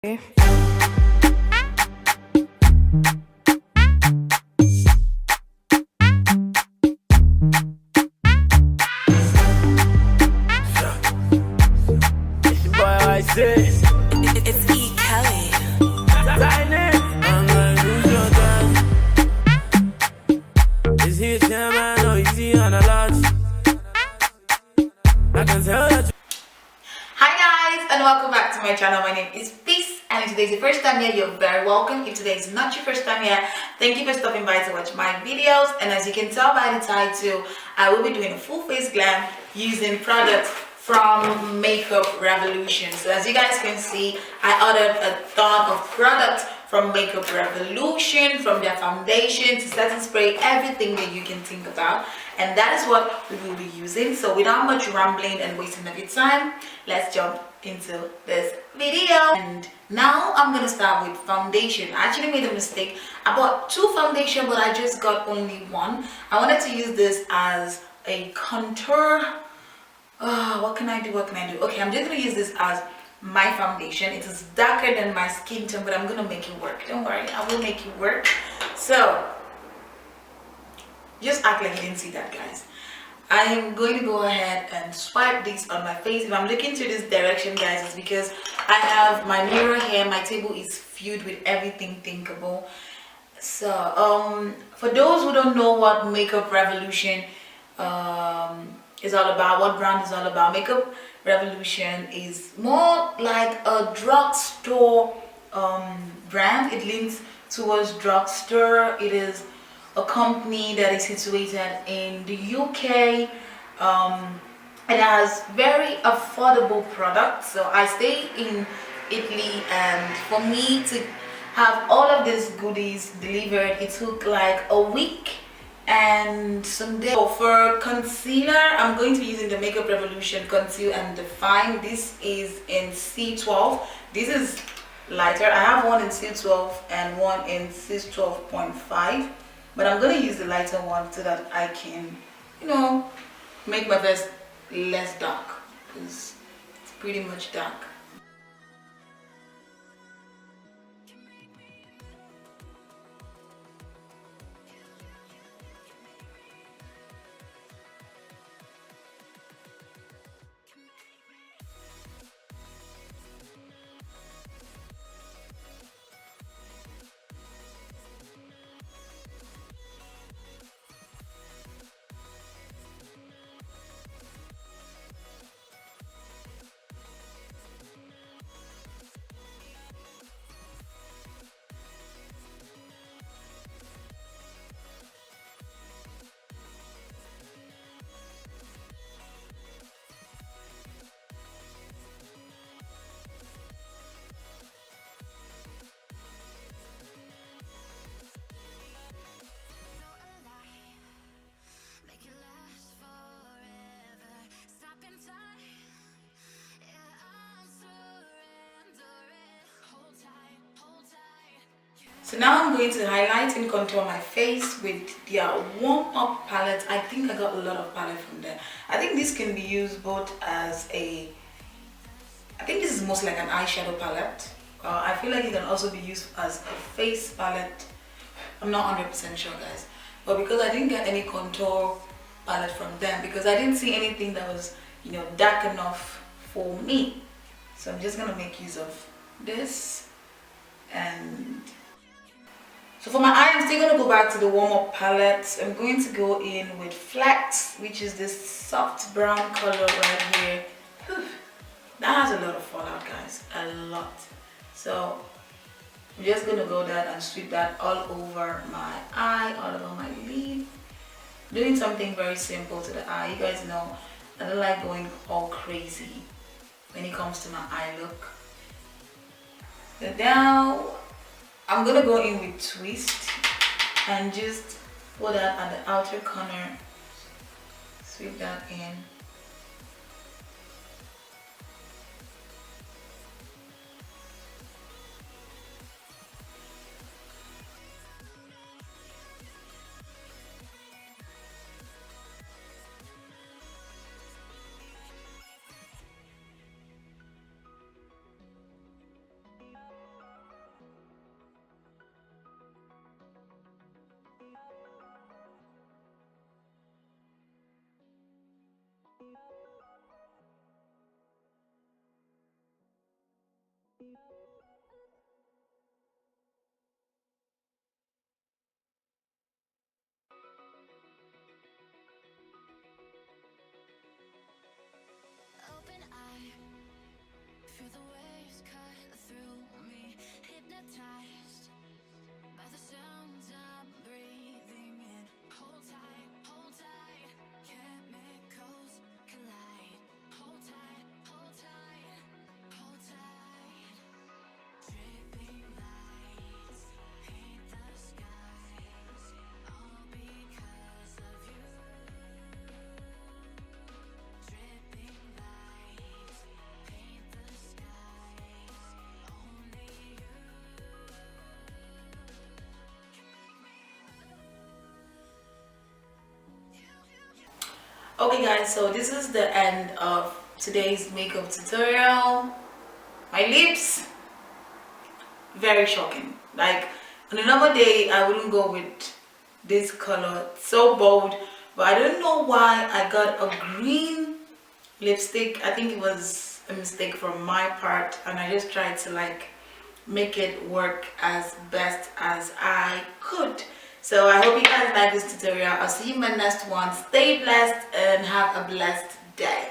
Hi It's your boy, I say. It's E. Kelly. Tiny. I'm like, who's your dad? Is he a chairman or is he on a lot? I can tell that. guys, and welcome back to my channel. My name is Peace, and if today's your first time here, you're very welcome. If today is not your first time here, thank you for stopping by to watch my videos. And as you can tell by the title, I will be doing a full face glam using products from Makeup Revolution. So as you guys can see, I ordered a ton of products from Makeup Revolution, from their foundation to setting spray, everything that you can think about, and that is what we will be using. So without much rambling and wasting of your time, let's jump into this video. And now I'm gonna start with foundation. I actually made a mistake. I bought two foundation, but I just got only one. I wanted to use this as a contour. What can I do? Okay, I'm just gonna use this as my foundation. It is darker than my skin tone, but I'm gonna make it work. Don't worry, I will make it work. So just act like you didn't see that, guys. I am going to go ahead and swipe this on my face. If I'm looking to this direction, guys, it's because I have my mirror here. My table is filled with everything thinkable. So for those who don't know what Makeup Revolution is all about, what brand is all about, Makeup Revolution is more like a drugstore brand. It leans towards drugstore. It is a company that is situated in the UK. It has very affordable products. So I stay in Italy, and for me to have all of these goodies delivered, it took like a week and some days. So for concealer, I'm going to be using the Makeup Revolution Conceal and Define. This is in C12. This is lighter. I have one in C12 and one in C12.5, but I'm going to use the lighter one so that I can, make my face less dark, because it's pretty much dark. So now I'm going to highlight and contour my face with their warm up palette. I think I got a lot of palette from there. I think this can be used both as I think this is most like an eyeshadow palette. I feel like it can also be used as a face palette. I'm not 100% sure, guys. But because I didn't get any contour palette from them, because I didn't see anything that was, dark enough for me. So I'm just gonna make use of this. And so for my eye, I'm still going to go back to the warm-up palette. I'm going to go in with Flex, which is this soft brown color right here. Whew. That has a lot of fallout, guys, a lot. So I'm just going to go there and sweep that all over my eye, all over my lid. Doing something very simple to the eye. You guys know I don't like going all crazy when it comes to my eye look. So now I'm gonna go in with Twist and just put that at the outer corner, sweep that in. Okay guys, so this is the end of today's makeup tutorial. My lips, very shocking. Like on another day I wouldn't go with this color, so bold, but I don't know why I got a green lipstick. I think it was a mistake from my part, and I just tried to like make it work as best as I could. So I hope you guys like this tutorial. I'll see you in my next one. Stay blessed and have a blessed day.